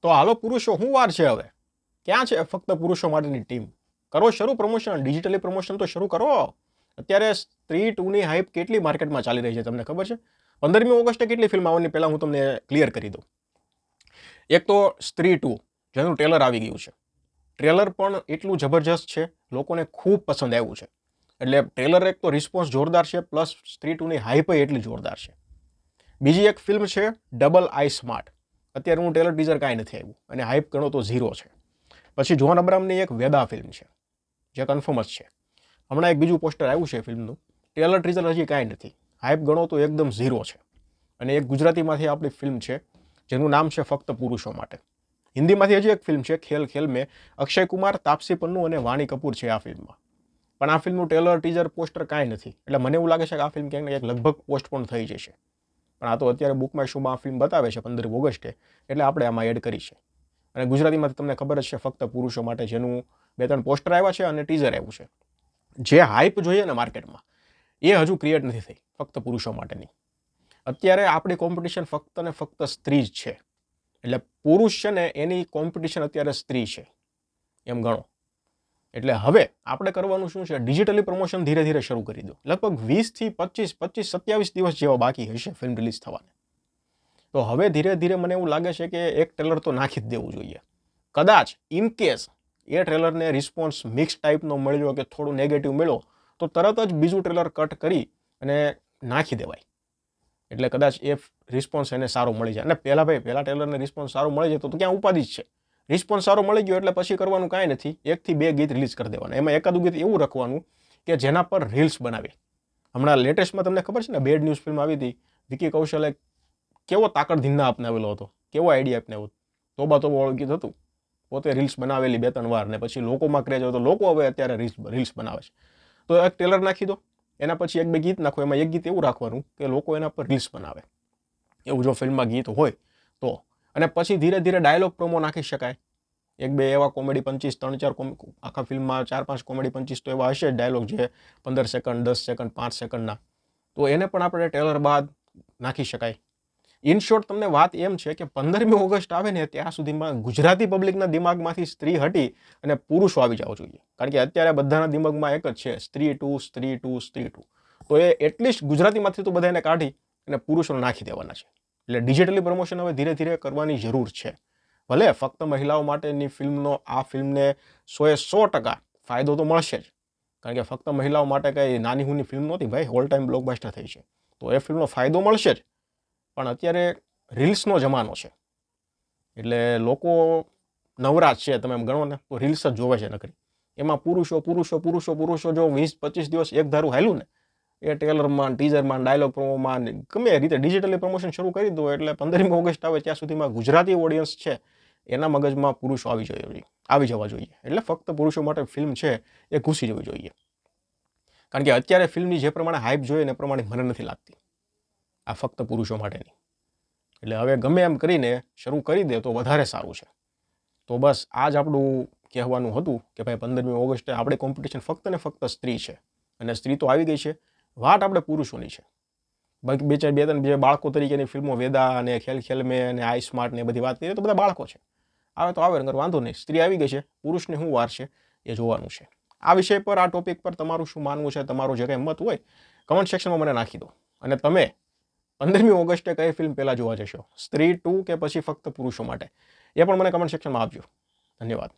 તો હાલો પુરુષો, શું વાર છે હવે? ક્યાં છે ફક્ત પુરુષો માટેની ટીમ? કરો શરૂ પ્રમોશન, ડિજિટલી પ્રમોશન તો શરૂ કરો. અત્યારે સ્ત્રી 2 ની હાઇપ કેટલી માર્કેટમાં ચાલી રહી છે તમને ખબર છે? 15મી ઓગસ્ટે કેટલી ફિલ્મ આવવાની પહેલાં હું તમને ક્લિયર કરી દઉં. એક તો સ્ત્રી 2 જેનું ટ્રેલર આવી ગયું છે. ટ્રેલર પણ એટલું જબરજસ્ત છે, લોકોને ખૂબ પસંદ આવ્યું છે. એટલે ટ્રેલર એક તો રિસ્પોન્સ જોરદાર છે, પ્લસ સ્ત્રી 2 ની હાઇપ એટલી જોરદાર છે. બીજી એક ફિલ્મ છે ડબલ આઈ સ્માર્ટ. અત્યારે હું ટ્રેલર ટીઝર કાંઈ નથી આવ્યું અને હાઇપ ગણો તો 0 છે. પછી જોન અબ્રામની એક વેદા ફિલ્મ છે જે કન્ફર્મ જ છે. હમણાં એક બીજું પોસ્ટર આવ્યું છે ફિલ્મનું, ટ્રેલર ટીઝર હજી કાંઈ નથી, હાઇપ ગણો તો એકદમ 0 છે. અને એક ગુજરાતીમાંથી આપણી ફિલ્મ છે જેનું નામ છે ફક્ત પુરુષો માટે. હિન્દીમાંથી હજી એક ફિલ્મ છે ખેલ ખેલ મેં, અક્ષય કુમાર, તાપસી પન્નુ અને વાણી કપૂર છે આ ફિલ્મમાં. પણ આ ફિલ્મનું ટ્રેલર ટીઝર પોસ્ટર કાંઈ નથી. એટલે મને એવું લાગે છે કે આ ફિલ્મ ક્યાંક ને ક્યાંક લગભગ પોસ્ટપોન થઈ જશે. પણ આ તો અત્યારે બુક માય શોમાં આ ફિલ્મ બતાવે છે 15 ઓગસ્ટે, એટલે આપણે આમાં એડ કરી છે. અને ગુજરાતીમાં તમને ખબર જ છે ફક્ત પુરુષો માટે, જેનું 2-3 પોસ્ટર આવ્યા છે અને ટીઝર આવ્યું છે. જે હાઇપ જોઈએ ને માર્કેટમાં એ હજુ ક્રિએટ નથી થઈ ફક્ત પુરુષો માટેની. અત્યારે આપણી કોમ્પિટિશન ફક્ત ને ફક્ત સ્ત્રી જ છે. એટલે પુરુષ છે ને એની કોમ્પિટિશન અત્યારે સ્ત્રી છે એમ ગણો. એટલે હવે આપણે કરવાનું શું છે, ડિજિટલી પ્રમોશન ધીરે ધીરે શરૂ કરી દો. લગભગ 20 થી 27 દિવસ જેવા બાકી હશે ફિલ્મ રિલીઝ થવાને. તો હવે ધીરે ધીરે મને એવું લાગે છે કે એક ટ્રેલર તો નાખી જ દેવું જોઈએ. કદાચ ઇન કેસ એ ટ્રેલરને રિસ્પોન્સ મિક્સ ટાઈપનો મળ્યો કે થોડું નેગેટિવ મળ્યો તો તરત જ બીજું ટ્રેલર કટ કરી અને નાખી દેવાય. એટલે કદાચ એ રિસ્પોન્સ એને સારો મળી જાય. અને પહેલા ટ્રેલરને રિસ્પોન્સ સારો મળી જાય તો ક્યાં ઉપાધિ જ છે. રિસ્પોન્સ સારો મળી ગયો એટલે પછી કરવાનું કાંઈ નથી, 1 થી 2 ગીત રિલીઝ કરી દેવાના. એમાં એકાદું ગીત એવું રાખવાનું કે જેના પર રીલ્સ બનાવી. હમણાં લેટેસ્ટમાં તમને ખબર છે ને બેડ ન્યૂઝ ફિલ્મ આવી હતી, વિકી કૌશલે કેવો તાકડ ધીન્ના અપનાવેલો હતો, કેવો આઈડિયા અપનાવ્યો. તોબા વાળું ગીત હતું, પોતે રીલ્સ બનાવેલી 2-3 વાર, ને પછી લોકોમાં ક્રેઝ હતો, લોકો હવે અત્યારે રીલ્સ બનાવે છે. તો એક ટ્રેલર નાખી દો, એના પછી 1-2 ગીત નાખો. એમાં એક ગીત એવું રાખવાનું કે લોકો એના પર રીલ્સ બનાવે, એવું જો ફિલ્મમાં ગીત હોય તો. અને પછી ધીરે ધીરે ડાયલોગ પ્રોમો નાખી શકાય. 1-2 એવા કોમેડી પંચીસ, 3-4 આખા ફિલ્મમાં 4-5 કોમેડી પંચીસ તો એવા હશે જ ડાયલોગ, જે 15 સેકન્ડ, 10 સેકન્ડ, 5 સેકન્ડના. તો એને પણ આપણે ટ્રેલર બાદ નાખી શકાય. ઇન શોર્ટ તમને વાત એમ છે કે 15મી ઓગસ્ટ આવે ને ત્યાં સુધીમાં ગુજરાતી પબ્લિકના દિમાગમાંથી સ્ત્રી હટી અને પુરુષો આવી જવા જોઈએ. કારણ કે અત્યારે બધાના દિમાગમાં એક જ છે, સ્ત્રી 2, સ્ત્રી 2, સ્ત્રી 2. તો એ એટલીસ્ટ ગુજરાતીમાંથી તો બધાને કાઢી અને પુરુષોને નાખી દેવાના છે. એટલે ડિજિટલી પ્રમોશન હવે ધીરે ધીરે કરવાની જરૂર છે. ભલે ફક્ત મહિલાઓ માટેની ફિલ્મનો આ ફિલ્મને 100% ફાયદો તો મળશે જ. કારણ કે ફક્ત મહિલાઓ માટે કંઈ નાની હુની ફિલ્મ નહોતી ભાઈ, ઓલ ટાઈમ બ્લોકબસ્ટર થઈ છે. તો એ ફિલ્મનો ફાયદો મળશે જ. પણ અત્યારે રીલ્સનો જમાનો છે, એટલે લોકો નવરાજ છે, તમે એમ ગણો ને તો રીલ્સ જ જોવે છે નકરી. એમાં પુરુષો પુરુષો પુરુષો પુરુષો જો 20-25 દિવસ એક ધારું હાલ્યું ને, એ ટ્રેલરમાં, ટીઝરમાં, ડાયલોગ પ્રોમોમાં, ગમે રીતે ડિજિટલી પ્રમોશન શરૂ કરી દો એટલે 15મી ઓગસ્ટ આવે ત્યાં સુધીમાં ગુજરાતી ઓડિયન્સ છે એના મગજમાં પુરુષો આવી જવા જોઈએ. એટલે ફક્ત પુરુષો માટે ફિલ્મ છે એ ઘૂસી જવી જોઈએ. કારણ કે અત્યારે ફિલ્મની જે પ્રમાણે હાઇપ જોઈએ ને એ પ્રમાણે મને નથી લાગતી આ ફક્ત પુરુષો માટેની. એટલે હવે ગમે એમ કરીને શરૂ કરી દે તો વધારે સારું છે. તો બસ આ જ આપણું કહેવાનું હતું કે ભાઈ 15મી ઓગસ્ટે આપણે કોમ્પિટિશન ફક્ત ને ફક્ત સ્ત્રી છે. અને સ્ત્રી તો આવી ગઈ છે, વાટ આપણે પુરુષોની છે. બાકી 2-3 જે બાળકો તરીકેની ફિલ્મો, વેદા અને ખેલ ખેલ મેં અને આઈ સ્માર્ટ ને એ બધી વાત કરીએ તો બધા બાળકો છે. આવે તો આવે, નકર વાંધો નહીં. સ્ત્રી આવી ગઈ છે, પુરુષને શું વાર છે એ જોવાનું છે. આ વિષય પર, આ ટોપિક પર તમારું શું માનવું છે, તમારું જે કંઈ મત હોય કમેન્ટ સેક્શનમાં મને નાખી દો. અને તમે 15મી ઓગસ્ટે કઈ ફિલ્મ પહેલાં જોવા જશો, સ્ત્રી 2 કે પછી ફક્ત પુરુષો માટે, એ પણ મને કમેન્ટ સેક્શનમાં આપજો. ધન્યવાદ.